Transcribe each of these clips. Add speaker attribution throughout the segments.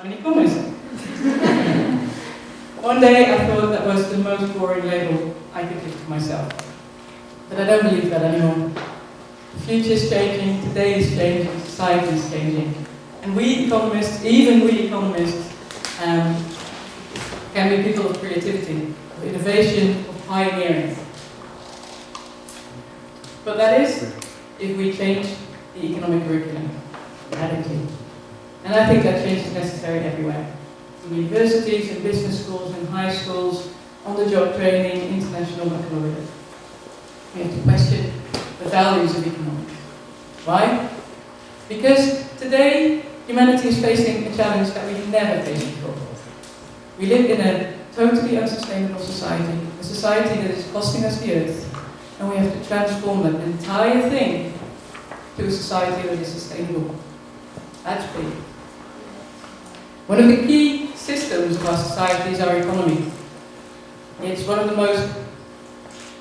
Speaker 1: I'm an economist. One day I thought that was the most boring label I could give to myself. But I don't believe that anymore. The future is changing, today is changing, society is changing. And we economists, even we economists, can be people of creativity, of innovation, of pioneering. But that is if we change the economic curriculum radically. And I think that change is necessary everywhere. In universities, in business schools, in high schools, on-the-job training, international baccalaureate. We have to question the values of economics. Why? Because today, humanity is facing a challenge that we've never faced before. We live in a totally unsustainable society, a society that is costing us the earth, and we have to transform that entire thing to a society that is sustainable. That's big. One of the key systems of our society is our economy. It's one of the most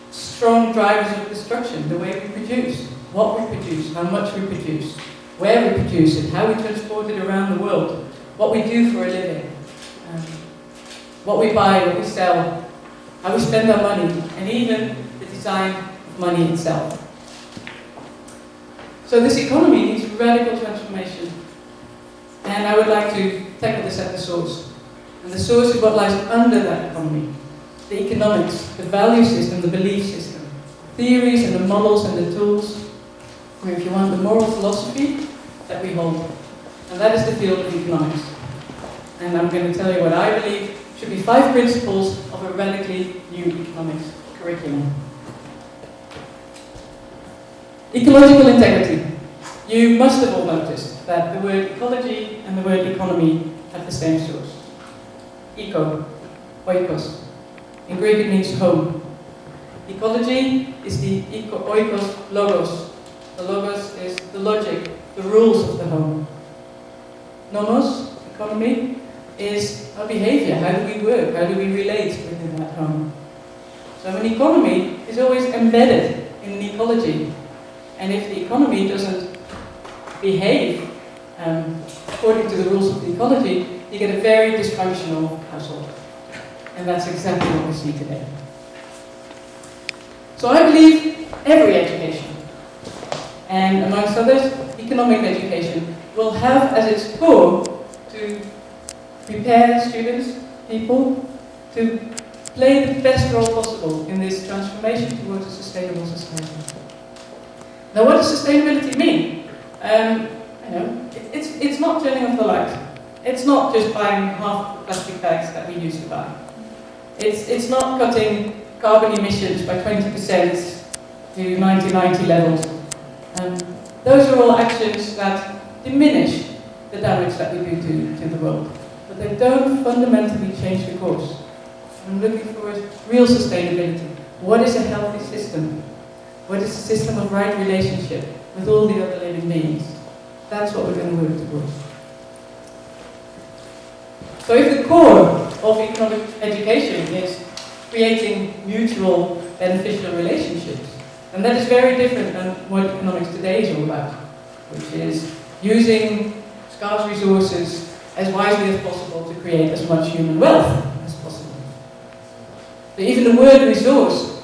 Speaker 1: strong drivers of destruction, the way we produce, what we produce, how much we produce, where we produce it, how we transport it around the world, what we do for a living, what we buy, what we sell, how we spend our money, and even the design of money itself. So this economy needs radical transformation. And I would like to tackle this at the source. And the source is what lies under that economy. The economics, the value system, the belief system, theories and the models and the tools, or if you want, the moral philosophy that we hold. And that is the field of economics. And I'm going to tell you what I believe should be 5 principles of a radically new economics curriculum. Ecological integrity. You must have all noticed that the word ecology and the word economy have the same source. Eco, oikos. In Greek it means home. Ecology is the oikos logos. The logos is the logic, the rules of the home. Nomos, economy, is our behavior. How do we work? How do we relate within that home? So an economy is always embedded in an ecology. And if the economy doesn't behave according to the rules of the ecology, you get a very dysfunctional household. And that's exactly what we see today. So I believe every education, and amongst others, economic education, will have as its core to prepare students, people, to play the best role possible in this transformation towards a sustainable society. Now, what does sustainability mean? It's not turning off the light. It's not just buying half the plastic bags that we used to buy. It's not cutting carbon emissions by 20% to 1990 levels. Those are all actions that diminish the damage that we do to the world. But they don't fundamentally change the course. I'm looking for real sustainability. What is a healthy system? What is a system of right relationship with all the other living beings? That's what we're going to work towards. So if the core of economic education is creating mutual beneficial relationships, and that is very different than what economics today is all about, which is using scarce resources as wisely as possible to create as much human wealth as possible. So even the word resource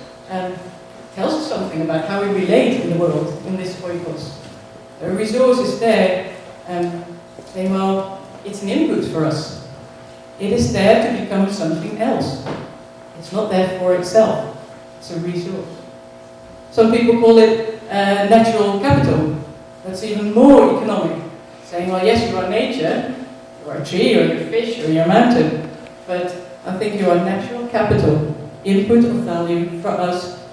Speaker 1: tells us something about how we relate in the world in this oikos. A resource is there saying, well, it's an input for us. It is there to become something else. It's not there for itself. It's a resource. Some people call it natural capital. That's even more economic. Saying, well, yes, you are nature, you are a tree, or a fish, or you're a mountain, but I think you are natural capital, input of value for us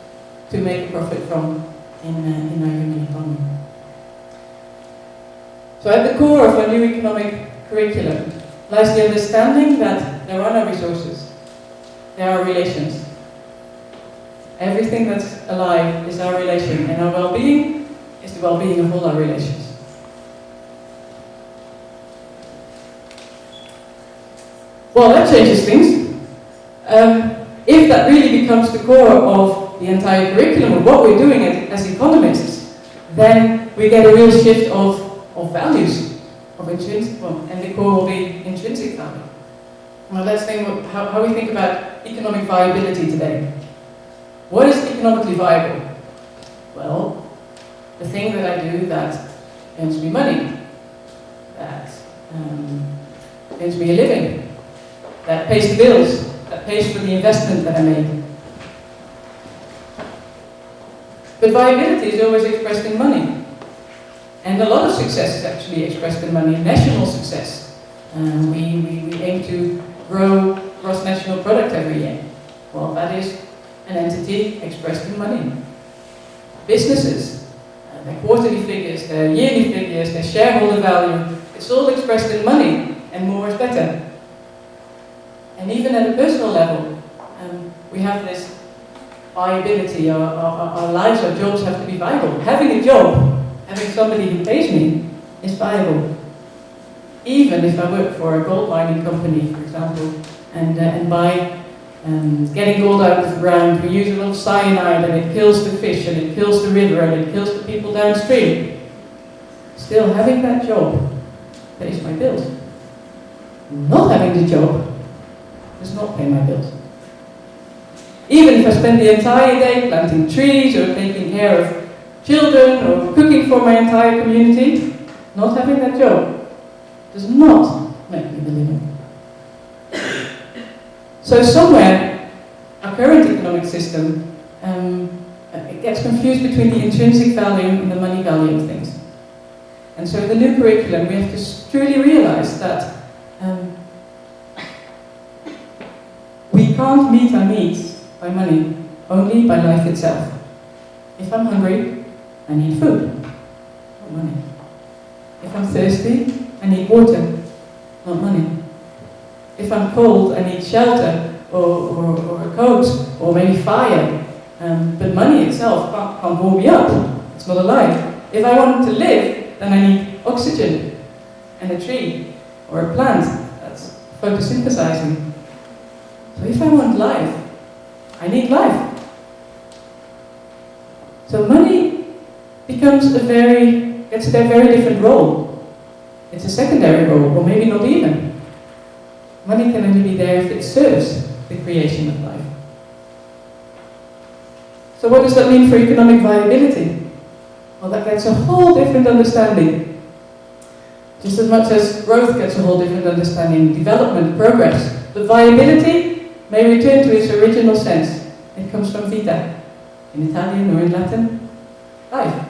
Speaker 1: to make a profit from in our human economy. So at the core of our new economic curriculum lies the understanding that there are no resources, there are relations. Everything that's alive is our relation, and our well-being is the well-being of all our relations. Well, that changes things. If that really becomes the core of the entire curriculum of what we're doing as economists, then we get a real shift of values. of intrinsic, well, and the core will be intrinsic value. Well, let's think how we think about economic viability today. What is economically viable? Well, the thing that I do that earns me money, that earns me a living, that pays the bills, that pays for the investment that I made. But viability is always expressed in money. And a lot of success is actually expressed in money, national success. We aim to grow gross national product every year. Well, that is an entity expressed in money. Businesses, their quarterly figures, their yearly figures, their shareholder value, it's all expressed in money, and more is better. And even at a personal level, we have this viability. Our lives, our jobs have to be viable. Having a job, having somebody who pays me, is viable. Even if I work for a gold mining company, for example, and by getting gold out of the ground, we use a little cyanide and it kills the fish and it kills the river and it kills the people downstream. Still, having that job pays my bills. Not having the job does not pay my bills. Even if I spend the entire day planting trees or taking care of children or cooking for my entire community, not having that job does not make me the living. So somewhere, our current economic system, it gets confused between the intrinsic value and the money value of things. And so in the new curriculum, we have to truly realize that we can't meet our needs by money, only by life itself. If I'm hungry, I need food, not money. If I'm thirsty, I need water, not money. If I'm cold, I need shelter, or a coat, or maybe fire. But money itself can't warm me up. It's not alive. If I want to live, then I need oxygen, and a tree, or a plant that's photosynthesizing. So if I want life, I need life. So money gets a very different role. It's a secondary role, or maybe not even. Money can only be there if it serves the creation of life. So what does that mean for economic viability? Well, that gets a whole different understanding. Just as much as growth gets a whole different understanding, development, progress. But viability may return to its original sense. It comes from vita, in Italian or in Latin. Life.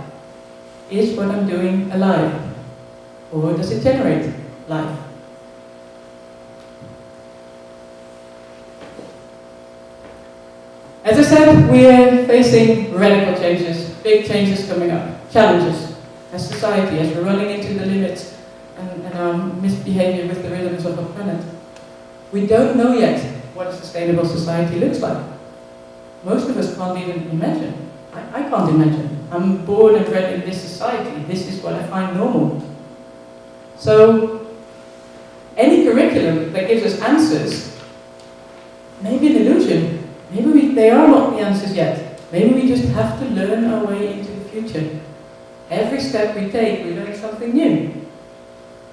Speaker 1: Is what I'm doing alive? Or does it generate life? As I said, we are facing radical changes, big changes coming up, challenges as society, as we're running into the limits and our misbehavior with the rhythms of our planet. We don't know yet what a sustainable society looks like. Most of us can't even imagine. I can't imagine. I'm born and bred in this society. This is what I find normal. So, any curriculum that gives us answers may be an illusion. Maybe they are not the answers yet. Maybe we just have to learn our way into the future. Every step we take, we learn something new.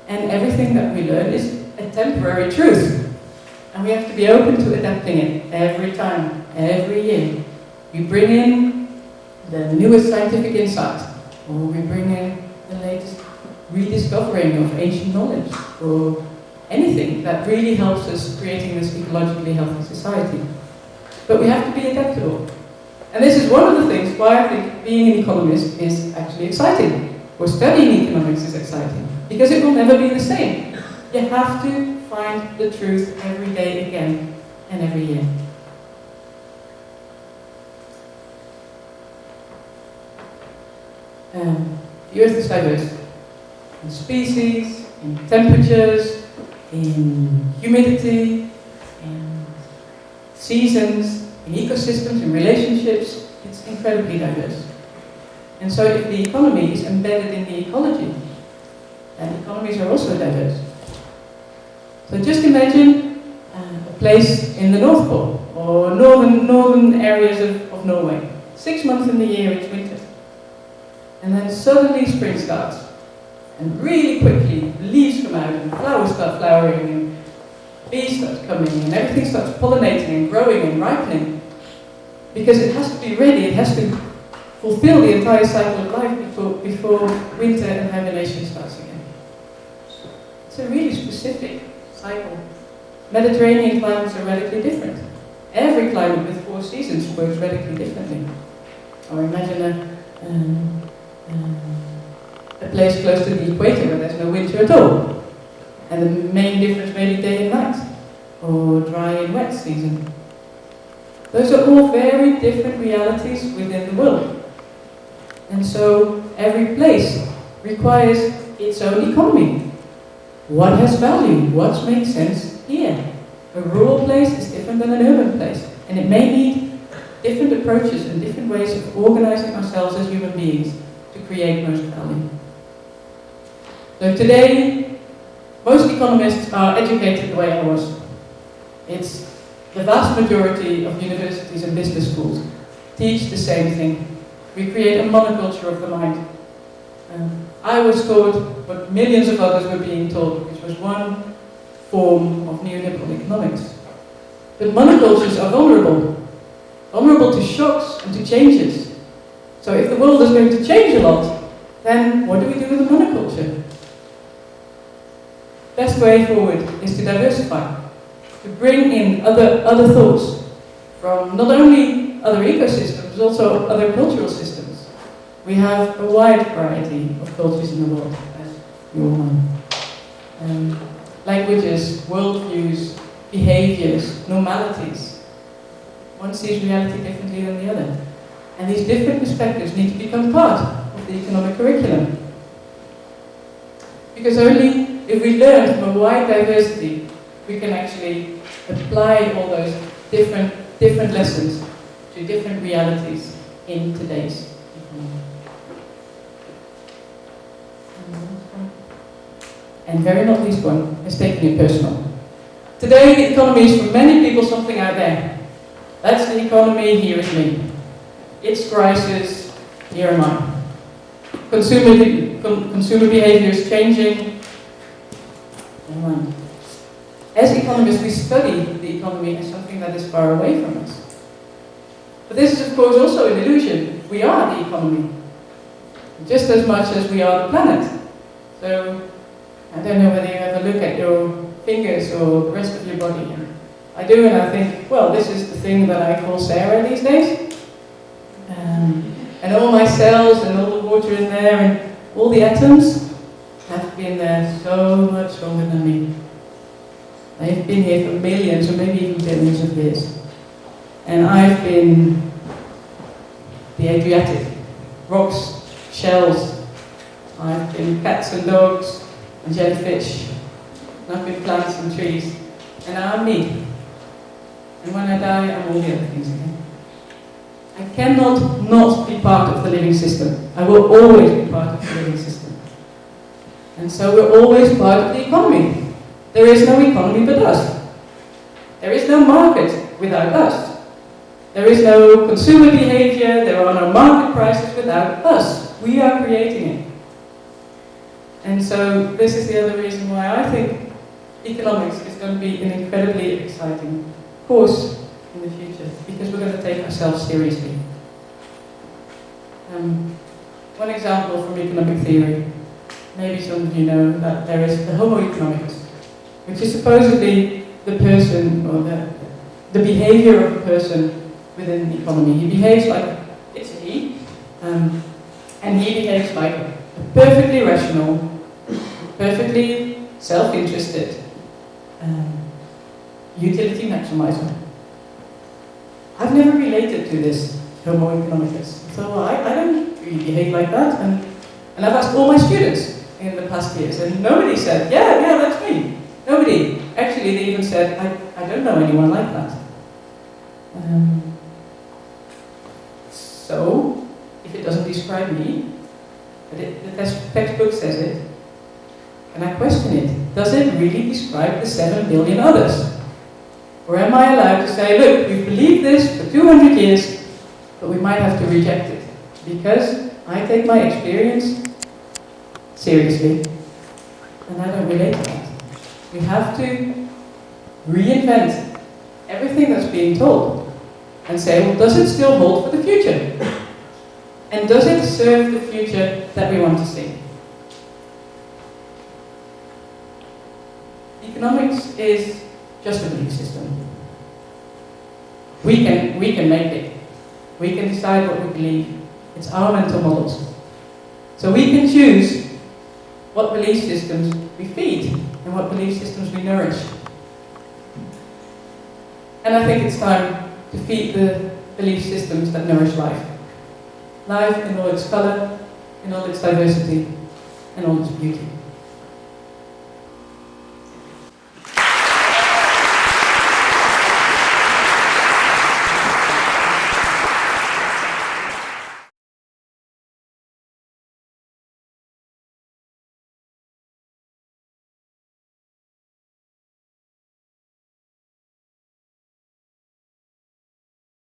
Speaker 1: And everything that we learn is a temporary truth. And we have to be open to adapting it every time, every year. We bring in the newest scientific insight, or we bring in the latest rediscovering of ancient knowledge, or anything that really helps us creating this ecologically healthy society. But we have to be adaptable. And this is one of the things why I think being an economist is actually exciting, or studying economics is exciting, because it will never be the same. You have to find the truth every day again, and every year. The Earth is diverse in species, in temperatures, in humidity, in seasons, in ecosystems, in relationships. It's incredibly diverse. And so if the economy is embedded in the ecology, then economies are also diverse. So just imagine a place in the North Pole, or northern areas of Norway. 6 months in the year it's winter. And then suddenly spring starts. And really quickly, leaves come out, and flowers start flowering, and bees start coming, and everything starts pollinating and growing and ripening. Because it has to be ready, it has to fulfill the entire cycle of life before winter and hibernation starts again. It's a really specific cycle. Mediterranean climates are radically different. Every climate with 4 seasons works radically differently. Or imagine a place close to the equator where there's no winter at all. And the main difference may be day and night, or dry and wet season. Those are all very different realities within the world. And so every place requires its own economy. What has value? What makes sense here? A rural place is different than an urban place, and it may need different approaches and different ways of organizing ourselves as human beings to create most value. So today, most economists are educated the way I was. It's the vast majority of universities and business schools teach the same thing. We create a monoculture of the mind. I was taught what millions of others were being taught, which was one form of neoliberal economics. But monocultures are vulnerable to shocks and to changes. So if the world is going to change a lot, then what do we do with the monoculture? Best way forward is to diversify, to bring in other thoughts from not only other ecosystems, but also other cultural systems. We have a wide variety of cultures in the world, as you all know. Languages, worldviews, behaviors, normalities. One sees reality differently than the other. And these different perspectives need to become part of the economic curriculum. Because only if we learn from a wide diversity, we can actually apply all those different lessons to different realities in today's economy. And very not least one is taking it personal. Today the economy is for many people something out there. That's the economy, here is me. It's crisis, here am I. Consumer behavior is changing. As economists, we study the economy as something that is far away from us. But this is, of course, also an illusion. We are the economy, just as much as we are the planet. So, I don't know whether you ever look at your fingers or the rest of your body. I do, and I think, well, this is the thing that I call Sarah these days. And all my cells and all the water in there and all the atoms have been there so much longer than me. They've been here for millions or maybe even billions of years. And I've been the Adriatic, rocks, shells. I've been cats and dogs and jellyfish. And I've been plants and trees. And now I'm me. And when I die, I'm all the other things again. I cannot not be part of the living system. I will always be part of the living system. And so we're always part of the economy. There is no economy but us. There is no market without us. There is no consumer behavior, there are no market prices without us. We are creating it. And so this is the other reason why I think economics is going to be an incredibly exciting course in the future, because we're going to take ourselves seriously. One example from economic theory, maybe some of you know that there is the Homo economicus, which is supposedly the person, or the behavior of a person within the economy. He behaves like, it's a he, and he behaves like a perfectly rational, perfectly self-interested utility maximizer. I've never related to this Homo economicus, so I don't really behave like that, and I've asked all my students in the past years, and nobody said, yeah, that's me. Nobody. Actually, they even said, I don't know anyone like that. So, if it doesn't describe me, but the textbook says it, and I question it, does it really describe the 7 billion others? Or am I allowed to say, look, we've believed this for 200 years, but we might have to reject it, because I take my experience seriously, then I don't relate to that. We have to reinvent everything that's being told and say, well, does it still hold for the future? And does it serve the future that we want to see? Economics is just a belief system. We can make it. We can decide what we believe. It's our mental models. So we can choose what belief systems we feed and what belief systems we nourish. And I think it's time to feed the belief systems that nourish life. Life in all its colour, in all its diversity, and all its beauty.